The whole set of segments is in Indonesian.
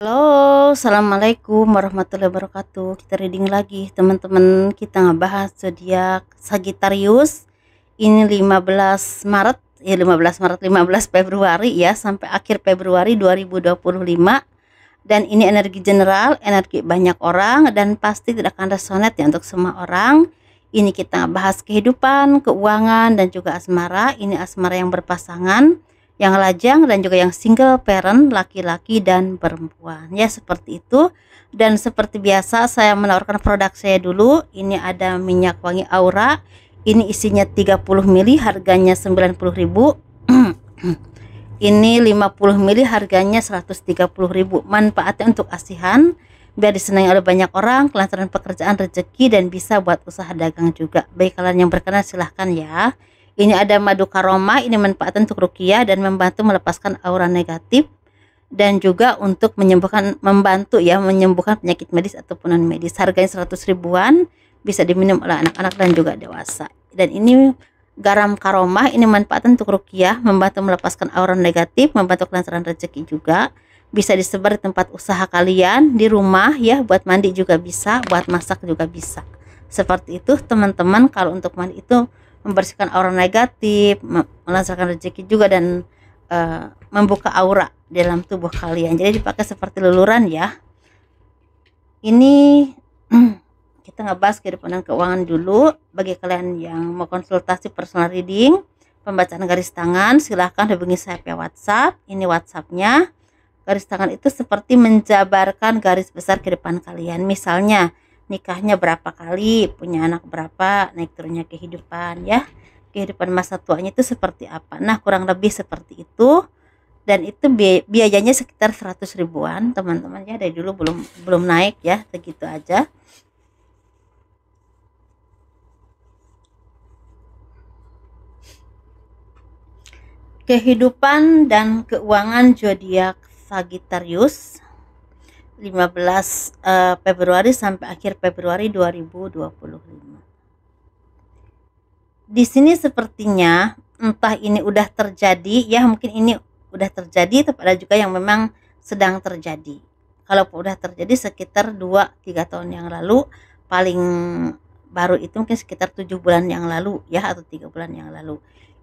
Halo, assalamualaikum warahmatullahi wabarakatuh. Kita reading lagi, teman-teman. Kita ngebahas zodiak Sagittarius. Ini 15 Maret, 15 Februari ya, sampai akhir Februari 2025. Dan ini energi general, energi banyak orang, dan pasti tidak akan resonate ya untuk semua orang. Ini kita bahas kehidupan, keuangan, dan juga asmara. Ini asmara yang berpasangan, yang lajang, dan juga yang single parent, laki-laki dan perempuan ya, seperti itu. Dan seperti biasa saya menawarkan produk saya dulu. Ini ada minyak wangi aura, ini isinya 30 ml, harganya 90.000. Ini 50 ml, harganya 130.000. Manfaatnya untuk asihan, biar disenangi oleh banyak orang, kelancaran pekerjaan, rezeki, dan bisa buat usaha dagang juga. Bagi kalian yang berkenan silahkan ya. Ini ada madu karoma, ini manfaat untuk ruqyah dan membantu melepaskan aura negatif, dan juga untuk membantu ya menyembuhkan penyakit medis ataupun non medis. Harganya 100 ribuan, bisa diminum oleh anak-anak dan juga dewasa. Dan ini garam karoma, ini manfaat untuk ruqyah, membantu melepaskan aura negatif, membantu kelancaran rezeki juga. Bisa disebar di tempat usaha kalian, di rumah ya, buat mandi juga bisa, buat masak juga bisa. Seperti itu teman-teman. Kalau untuk mandi itu membersihkan aura negatif, melancarkan rezeki juga, dan membuka aura dalam tubuh kalian. Jadi dipakai seperti luluran ya. Ini kita ngebahas kehidupan dan keuangan dulu. Bagi kalian yang mau konsultasi personal reading, pembacaan garis tangan, silahkan hubungi saya via WhatsApp. Ini WhatsAppnya. Garis tangan itu seperti menjabarkan garis besar kehidupan kalian. Misalnya nikahnya berapa kali, punya anak berapa, naik turunnya kehidupan ya, kehidupan masa tuanya itu seperti apa. Nah, kurang lebih seperti itu. Dan itu biayanya sekitar 100 ribuan teman-teman ya. Dari dulu belum naik ya, segitu aja. Kehidupan dan keuangan zodiak Sagittarius 15 Februari sampai akhir Februari 2025. Di sini sepertinya entah ini udah terjadi ya, mungkin ini udah terjadi, tapi ada juga yang memang sedang terjadi. Kalau udah terjadi sekitar 2-3 tahun yang lalu, paling baru itu mungkin sekitar 7 bulan yang lalu ya, atau 3 bulan yang lalu.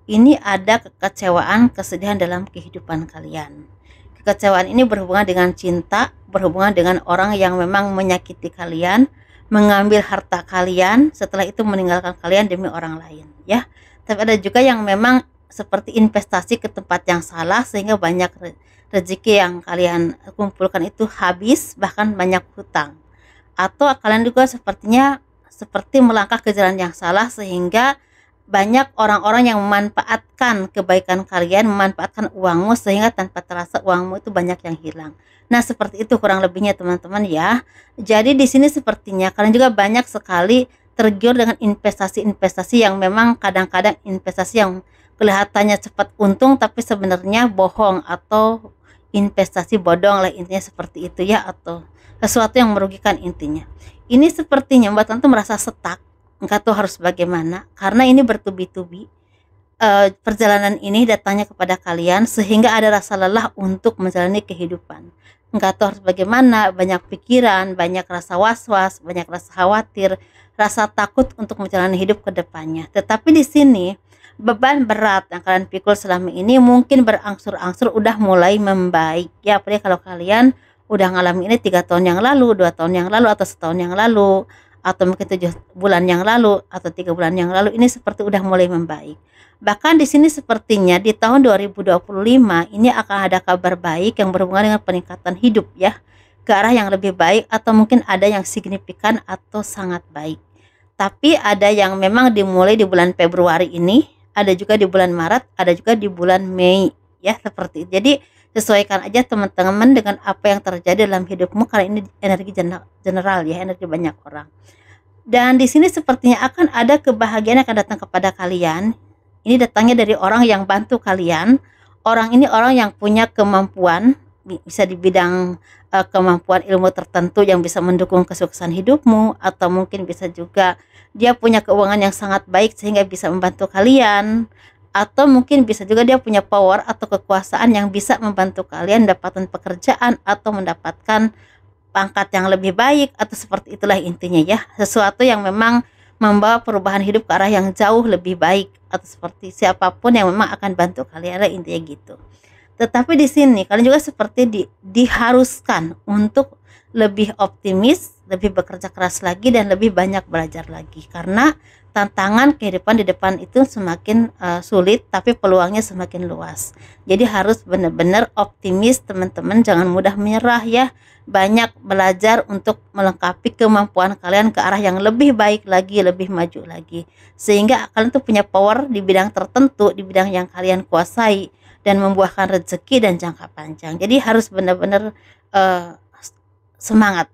Ini ada kekecewaan, kesedihan dalam kehidupan kalian. Kekecewaan ini berhubungan dengan cinta, berhubungan dengan orang yang memang menyakiti kalian, mengambil harta kalian, setelah itu meninggalkan kalian demi orang lain ya. Tapi ada juga yang memang seperti investasi ke tempat yang salah, sehingga banyak rezeki yang kalian kumpulkan itu habis, bahkan banyak hutang. Atau kalian juga sepertinya seperti melangkah ke jalan yang salah, sehingga banyak orang-orang yang memanfaatkan kebaikan kalian, memanfaatkan uangmu, sehingga tanpa terasa uangmu itu banyak yang hilang. Nah, seperti itu kurang lebihnya teman-teman ya. Jadi di sini sepertinya kalian juga banyak sekali tergiur dengan investasi-investasi yang memang kadang-kadang investasi yang kelihatannya cepat untung, tapi sebenarnya bohong, atau investasi bodong lah, intinya seperti itu ya, atau sesuatu yang merugikan intinya. Ini sepertinya membuat kalian tuh merasa stuck, nggak tahu harus bagaimana, karena ini bertubi-tubi. Perjalanan ini datangnya kepada kalian sehingga ada rasa lelah untuk menjalani kehidupan. Nggak tahu harus bagaimana, banyak pikiran, banyak rasa was-was, banyak rasa khawatir, rasa takut untuk menjalani hidup ke depannya. Tetapi di sini beban berat yang kalian pikul selama ini mungkin berangsur-angsur udah mulai membaik ya. Apalagi kalau kalian udah ngalamin ini 3 tahun yang lalu, 2 tahun yang lalu, atau setahun yang lalu, atau mungkin 7 bulan yang lalu, atau 3 bulan yang lalu, ini seperti udah mulai membaik. Bahkan di sini sepertinya di tahun 2025 ini akan ada kabar baik yang berhubungan dengan peningkatan hidup ya, ke arah yang lebih baik, atau mungkin ada yang signifikan atau sangat baik. Tapi ada yang memang dimulai di bulan Februari ini, ada juga di bulan Maret, ada juga di bulan Mei ya, seperti itu. Jadi sesuaikan aja teman-teman dengan apa yang terjadi dalam hidupmu, karena ini energi general ya, energi banyak orang. Dan di sini sepertinya akan ada kebahagiaan yang akan datang kepada kalian. Ini datangnya dari orang yang bantu kalian. Orang ini orang yang punya kemampuan, bisa di bidang kemampuan ilmu tertentu yang bisa mendukung kesuksesan hidupmu, atau mungkin bisa juga dia punya keuangan yang sangat baik sehingga bisa membantu kalian, atau mungkin bisa juga dia punya power atau kekuasaan yang bisa membantu kalian mendapatkan pekerjaan atau mendapatkan pangkat yang lebih baik, atau seperti itulah intinya ya, sesuatu yang memang membawa perubahan hidup ke arah yang jauh lebih baik, atau seperti siapapun yang memang akan bantu kalian lah, intinya gitu. Tetapi di sini kalian juga seperti diharuskan untuk lebih optimis, lebih bekerja keras lagi, dan lebih banyak belajar lagi, karena tantangan kehidupan di depan itu semakin sulit, tapi peluangnya semakin luas. Jadi harus benar-benar optimis teman-teman, jangan mudah menyerah ya. Banyak belajar untuk melengkapi kemampuan kalian ke arah yang lebih baik lagi, lebih maju lagi, sehingga kalian tuh punya power di bidang tertentu, di bidang yang kalian kuasai, dan membuahkan rezeki dan jangka panjang. Jadi harus benar-benar semangat.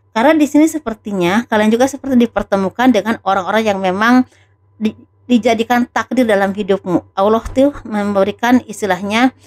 Karena di sini sepertinya kalian juga seperti dipertemukan dengan orang-orang yang memang dijadikan takdir dalam hidupmu. Allah tuh memberikan istilahnya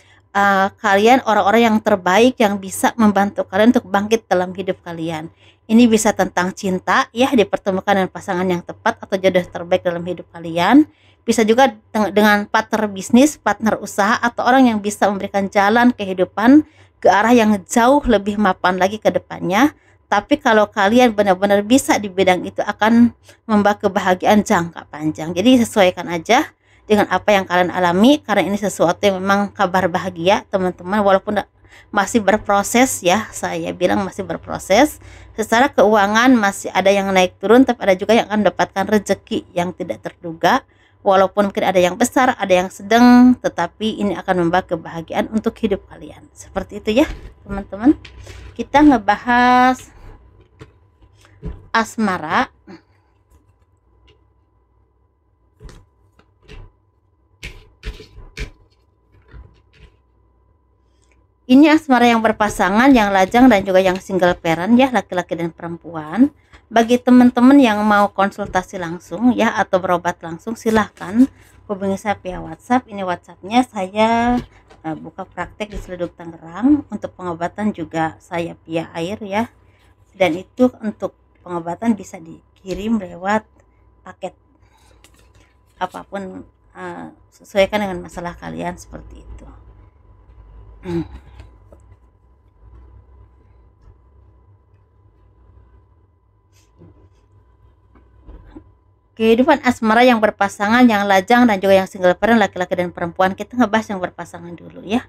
kalian orang-orang yang terbaik yang bisa membantu kalian untuk bangkit dalam hidup kalian. Ini bisa tentang cinta ya, dipertemukan dengan pasangan yang tepat atau jodoh terbaik dalam hidup kalian. Bisa juga dengan partner bisnis, partner usaha, atau orang yang bisa memberikan jalan kehidupan ke arah yang jauh lebih mapan lagi ke depannya. Tapi kalau kalian benar-benar bisa di bidang itu, akan membawa kebahagiaan jangka panjang. Jadi sesuaikan aja dengan apa yang kalian alami, karena ini sesuatu yang memang kabar bahagia teman-teman, walaupun masih berproses ya, saya bilang masih berproses. Secara keuangan masih ada yang naik turun, tapi ada juga yang akan mendapatkan rezeki yang tidak terduga, walaupun mungkin ada yang besar, ada yang sedang, tetapi ini akan membawa kebahagiaan untuk hidup kalian. Seperti itu ya teman-teman. Kita ngebahas asmara. Ini asmara yang berpasangan, yang lajang, dan juga yang single parent ya, laki-laki dan perempuan. Bagi teman-teman yang mau konsultasi langsung ya, atau berobat langsung, silahkan hubungi saya via WhatsApp. Ini WhatsAppnya, saya buka praktek di Ciledug Tangerang. Untuk pengobatan juga saya via air ya, dan itu untuk pengobatan bisa dikirim lewat paket apapun, sesuaikan dengan masalah kalian, seperti itu. Kehidupan asmara yang berpasangan, yang lajang, dan juga yang single parent, laki-laki dan perempuan. Kita ngebahas yang berpasangan dulu ya.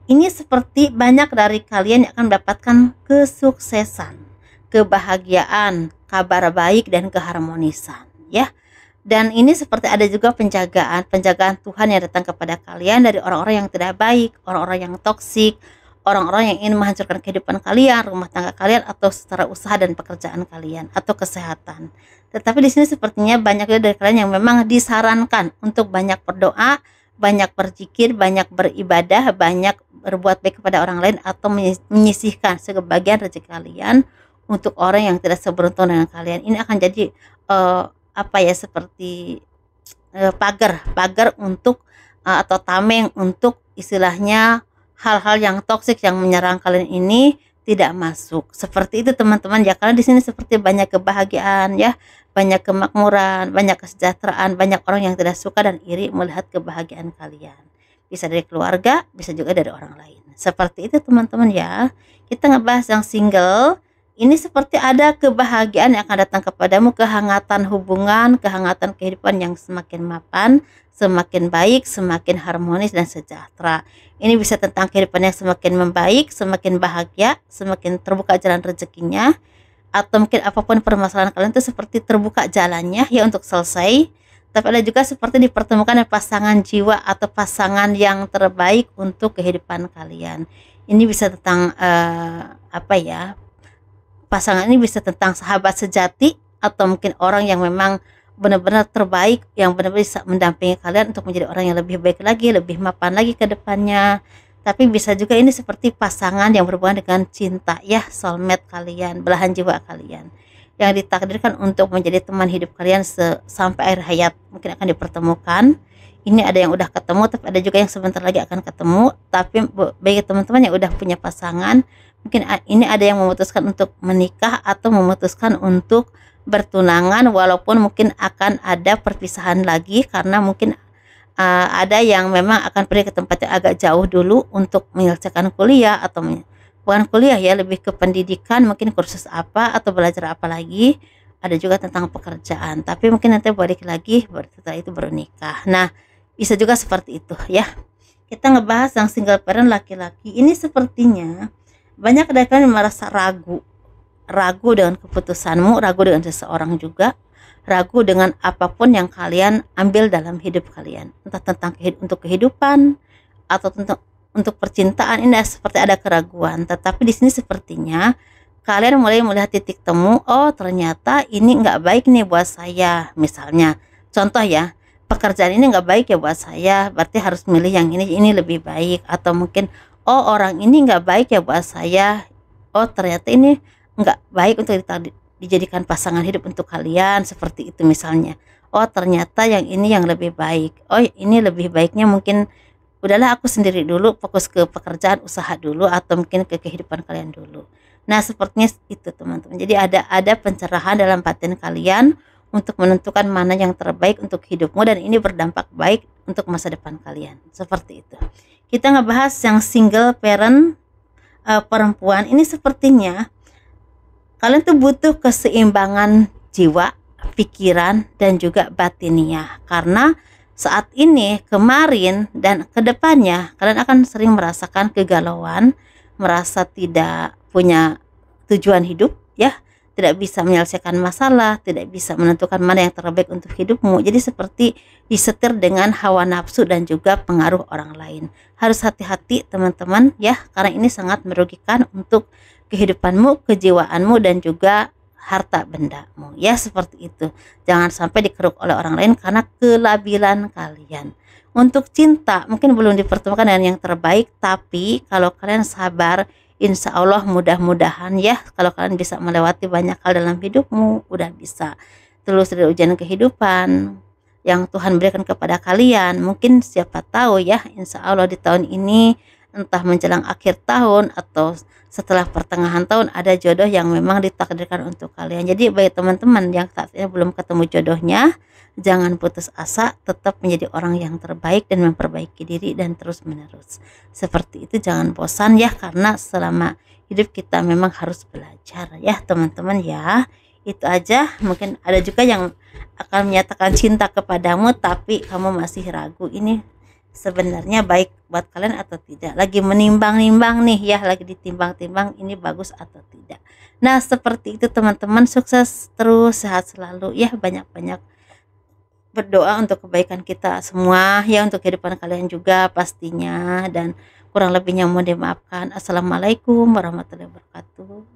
Ini seperti banyak dari kalian yang akan mendapatkan kesuksesan, kebahagiaan, kabar baik, dan keharmonisan ya. Dan ini seperti ada juga penjagaan Tuhan yang datang kepada kalian dari orang-orang yang tidak baik, orang-orang yang toksik, orang-orang yang ingin menghancurkan kehidupan kalian, rumah tangga kalian, atau secara usaha dan pekerjaan kalian, atau kesehatan. Tetapi di sini sepertinya banyak dari kalian yang memang disarankan untuk banyak berdoa, banyak berzikir, banyak beribadah, banyak berbuat baik kepada orang lain, atau menyisihkan sebagian rezeki kalian untuk orang yang tidak seberuntung dengan kalian. Ini akan jadi seperti pagar untuk atau tameng untuk istilahnya hal-hal yang toksik yang menyerang kalian ini tidak masuk. Seperti itu teman-teman ya, karena di sini seperti banyak kebahagiaan ya, banyak kemakmuran, banyak kesejahteraan, banyak orang yang tidak suka dan iri melihat kebahagiaan kalian. Bisa dari keluarga, bisa juga dari orang lain. Seperti itu teman-teman ya. Kita ngebahas yang single. Ini seperti ada kebahagiaan yang akan datang kepadamu, kehangatan hubungan, kehangatan kehidupan yang semakin mapan, semakin baik, semakin harmonis dan sejahtera. Ini bisa tentang kehidupan yang semakin membaik, semakin bahagia, semakin terbuka jalan rezekinya, atau mungkin apapun permasalahan kalian itu seperti terbuka jalannya ya untuk selesai. Tapi ada juga seperti dipertemukan dengan pasangan jiwa atau pasangan yang terbaik untuk kehidupan kalian. Ini bisa tentang pasangan ini bisa tentang sahabat sejati, atau mungkin orang yang memang benar-benar terbaik, yang benar-benar bisa mendampingi kalian untuk menjadi orang yang lebih baik lagi, lebih mapan lagi ke depannya. Tapi bisa juga ini seperti pasangan yang berhubungan dengan cinta ya, soulmate kalian, belahan jiwa kalian, yang ditakdirkan untuk menjadi teman hidup kalian sampai akhir hayat. Mungkin akan dipertemukan. Ini ada yang udah ketemu, tapi ada juga yang sebentar lagi akan ketemu. Tapi bagi teman-teman yang udah punya pasangan, mungkin ini ada yang memutuskan untuk menikah atau memutuskan untuk bertunangan, walaupun mungkin akan ada perpisahan lagi karena mungkin ada yang memang akan pergi ke tempat yang agak jauh dulu untuk menyelesaikan kuliah atau bukan kuliah ya, lebih ke pendidikan, mungkin kursus apa atau belajar apa lagi. Ada juga tentang pekerjaan, tapi mungkin nanti balik lagi setelah itu baru nikah. Nah, bisa juga seperti itu ya. Kita ngebahas yang single parent laki-laki. Ini sepertinya banyak dari kalian yang merasa ragu dengan keputusanmu, ragu dengan seseorang juga, ragu dengan apapun yang kalian ambil dalam hidup kalian, entah tentang untuk kehidupan atau untuk percintaan. Ini seperti ada keraguan, tetapi di sini sepertinya kalian mulai melihat titik temu. Oh, ternyata ini nggak baik nih buat saya. Misalnya contoh ya, pekerjaan ini nggak baik ya buat saya, berarti harus milih yang ini lebih baik. Atau mungkin, oh, orang ini nggak baik ya buat saya, oh ternyata ini nggak baik untuk dijadikan pasangan hidup untuk kalian, seperti itu misalnya. Oh, ternyata yang ini yang lebih baik, oh ini lebih baiknya mungkin udahlah aku sendiri dulu, fokus ke pekerjaan, usaha dulu, atau mungkin ke kehidupan kalian dulu. Nah, sepertinya itu teman-teman. Jadi ada pencerahan dalam batin kalian untuk menentukan mana yang terbaik untuk hidupmu, dan ini berdampak baik untuk masa depan kalian. Seperti itu. Kita ngebahas yang single parent perempuan. Ini sepertinya kalian tuh butuh keseimbangan jiwa, pikiran, dan juga batiniah. Karena saat ini, kemarin, dan kedepannya kalian akan sering merasakan kegalauan, merasa tidak punya tujuan hidup ya, tidak bisa menyelesaikan masalah, tidak bisa menentukan mana yang terbaik untuk hidupmu. Jadi seperti disetir dengan hawa nafsu dan juga pengaruh orang lain. Harus hati-hati teman-teman ya, karena ini sangat merugikan untuk kehidupanmu, kejiwaanmu, dan juga harta bendamu ya, seperti itu. Jangan sampai dikeruk oleh orang lain karena kelabilan kalian. Untuk cinta mungkin belum dipertemukan dengan yang terbaik, tapi kalau kalian sabar, insya Allah mudah-mudahan ya, kalau kalian bisa melewati banyak hal dalam hidupmu, udah bisa terus dari ujian kehidupan yang Tuhan berikan kepada kalian. Mungkin siapa tahu ya, insya Allah di tahun ini, entah menjelang akhir tahun atau setelah pertengahan tahun, ada jodoh yang memang ditakdirkan untuk kalian. Jadi bagi teman-teman yang saat ini belum ketemu jodohnya, jangan putus asa, tetap menjadi orang yang terbaik dan memperbaiki diri dan terus menerus. Seperti itu, jangan bosan ya, karena selama hidup kita memang harus belajar ya teman-teman ya. Itu aja. Mungkin ada juga yang akan menyatakan cinta kepadamu tapi kamu masih ragu, ini sebenarnya baik buat kalian atau tidak, lagi menimbang-nimbang nih ya, lagi ditimbang-timbang ini bagus atau tidak. Nah, seperti itu teman-teman, sukses terus, sehat selalu ya, banyak-banyak berdoa untuk kebaikan kita semua ya, untuk kehidupan kalian juga pastinya, dan kurang lebihnya mohon dimaafkan. Assalamualaikum warahmatullahi wabarakatuh.